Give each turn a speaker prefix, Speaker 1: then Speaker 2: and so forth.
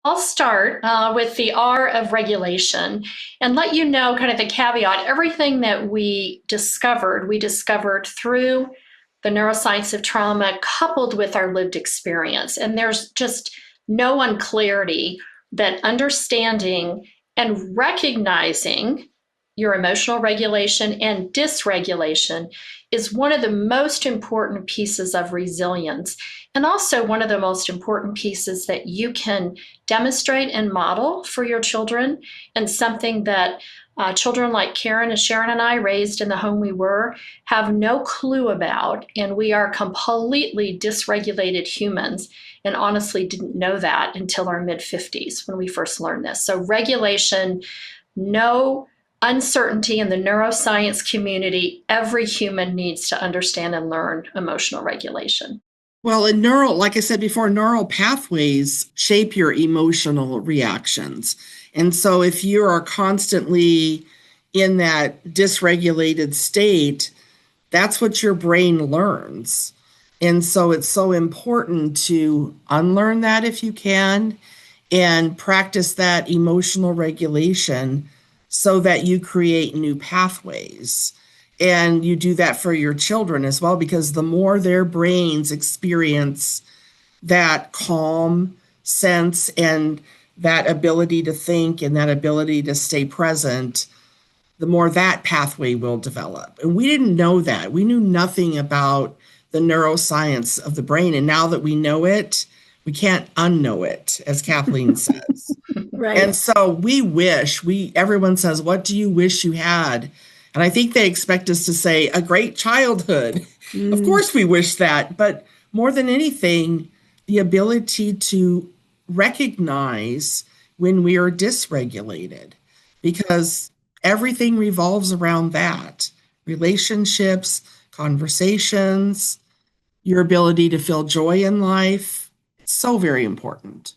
Speaker 1: I'll start with the R of regulation and let you know kind of the caveat. Everything that we discovered through the neuroscience of trauma coupled with our lived experience. And there's just no unclarity that understanding and recognizing your emotional regulation and dysregulation is one of the most important pieces of resilience, and also one of the most important pieces that you can demonstrate and model for your children, and something that children like Karen and Sharon and I, raised in the home we were, have no clue about. And we are completely dysregulated humans, and honestly didn't know that until our mid 50s when we first learned this. So, regulation, no uncertainty in the neuroscience community. Every human needs to understand and learn emotional regulation.
Speaker 2: Well, like I said before, neural pathways shape your emotional reactions. And so if you are constantly in that dysregulated state, that's what your brain learns. And so it's so important to unlearn that if you can and practice that emotional regulation so that you create new pathways. And you do that for your children as well, because the more their brains experience that calm sense and that ability to think and that ability to stay present, the more that pathway will develop. And we didn't know that. We knew nothing about the neuroscience of the brain. And now that we know it, we can't unknow it, as Kathleen says.
Speaker 1: Right.
Speaker 2: And so everyone says, what do you wish you had? And I think they expect us to say a great childhood. Of course we wish that, but more than anything, the ability to recognize when we are dysregulated, because everything revolves around that. Relationships, conversations, your ability to feel joy in life. It's so very important.